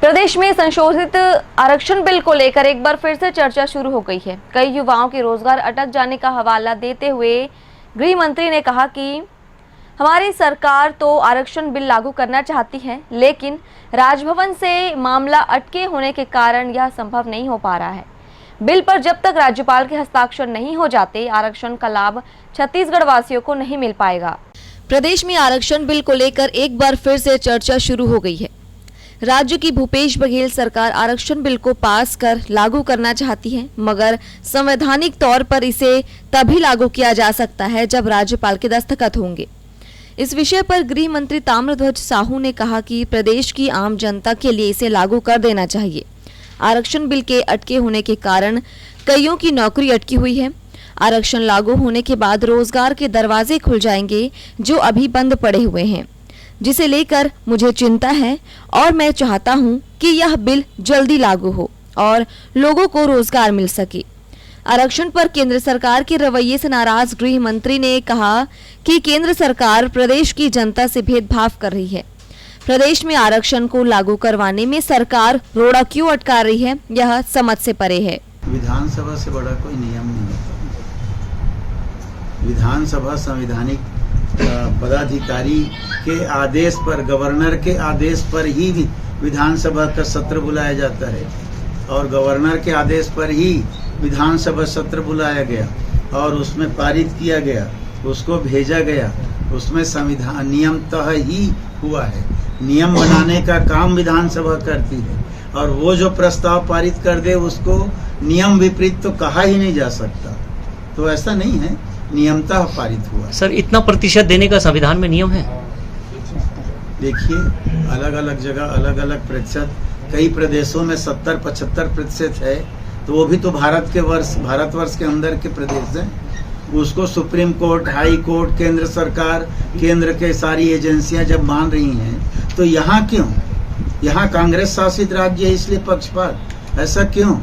प्रदेश में संशोधित आरक्षण बिल को लेकर एक बार फिर से चर्चा शुरू हो गई है। कई युवाओं के रोजगार अटक जाने का हवाला देते हुए गृह मंत्री ने कहा कि हमारी सरकार तो आरक्षण बिल लागू करना चाहती है, लेकिन राजभवन से मामला अटके होने के कारण यह संभव नहीं हो पा रहा है। बिल पर जब तक राज्यपाल के हस्ताक्षर नहीं हो जाते, आरक्षण का लाभ छत्तीसगढ़ वासियों को नहीं मिल पाएगा। प्रदेश में आरक्षण बिल को लेकर एक बार फिर से चर्चा शुरू हो गई है। राज्य की भूपेश बघेल सरकार आरक्षण बिल को पास कर लागू करना चाहती है, मगर संवैधानिक तौर पर इसे तभी लागू किया जा सकता है जब राज्यपाल के दस्तखत होंगे। इस विषय पर गृह मंत्री ताम्रध्वज साहू ने कहा कि प्रदेश की आम जनता के लिए इसे लागू कर देना चाहिए। आरक्षण बिल के अटके होने के कारण कईयों की नौकरी अटकी हुई है। आरक्षण लागू होने के बाद रोजगार के दरवाजे खुल जाएंगे जो अभी बंद पड़े हुए हैं, जिसे लेकर मुझे चिंता है और मैं चाहता हूं कि यह बिल जल्दी लागू हो और लोगों को रोजगार मिल सके। आरक्षण पर केंद्र सरकार के रवैये से नाराज गृह मंत्री ने कहा कि केंद्र सरकार प्रदेश की जनता से भेदभाव कर रही है। प्रदेश में आरक्षण को लागू करवाने में सरकार रोड़ा क्यों अटका रही है, यह समझ से परे है। विधानसभा से बड़ा कोई नियम नहीं होता। विधानसभा संवैधानिक पदाधिकारी के आदेश पर, गवर्नर के आदेश पर ही विधानसभा का सत्र बुलाया जाता है और गवर्नर के आदेश पर ही विधानसभा सत्र बुलाया गया और उसमें पारित किया गया, उसको भेजा गया, उसमें संविधान नियम तय ही हुआ है। नियम बनाने का काम विधानसभा करती है और वो जो प्रस्ताव पारित कर दे उसको नियम विपरीत तो कहा ही नहीं जा सकता। तो ऐसा नहीं है, नियमतः पारित हुआ। सर, इतना प्रतिशत देने का संविधान में नियम है? देखिए, अलग अलग जगह अलग अलग प्रतिशत, कई प्रदेशों में 70-75% है, तो वो भी तो भारतवर्ष के अंदर के प्रदेश हैं। उसको सुप्रीम कोर्ट, हाई कोर्ट, केंद्र सरकार, केंद्र के सारी एजेंसियां जब मान रही हैं, तो यहाँ क्यों? यहाँ कांग्रेस शासित राज्य है इसलिए पक्षपात, ऐसा क्यों?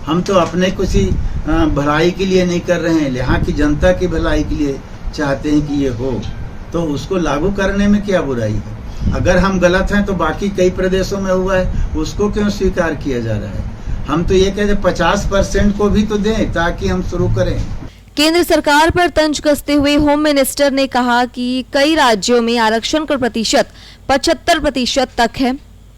हम तो अपने कुछ ही भलाई के लिए नहीं कर रहे हैं, यहाँ की जनता की भलाई के लिए चाहते हैं कि ये हो, तो उसको लागू करने में क्या बुराई है? अगर हम गलत हैं तो बाकी कई प्रदेशों में हुआ है, उसको क्यों स्वीकार किया जा रहा है? हम तो ये कहते 50% को भी तो दें ताकि हम शुरू करें। केंद्र सरकार पर तंज कसते हुए होम मिनिस्टर ने कहा कि कई राज्यों में आरक्षण का प्रतिशत 75% तक है,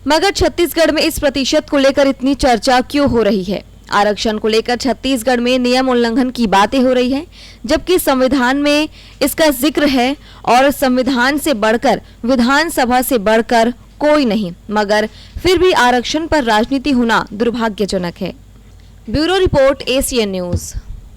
मगर छत्तीसगढ़ में इस प्रतिशत को लेकर इतनी चर्चा क्यों हो रही है? आरक्षण को लेकर छत्तीसगढ़ में नियम उल्लंघन की बातें हो रही हैं, जबकि संविधान में इसका जिक्र है और संविधान से बढ़कर, विधानसभा से बढ़कर कोई नहीं, मगर फिर भी आरक्षण पर राजनीति होना दुर्भाग्यजनक है। Bureau report, ACN news.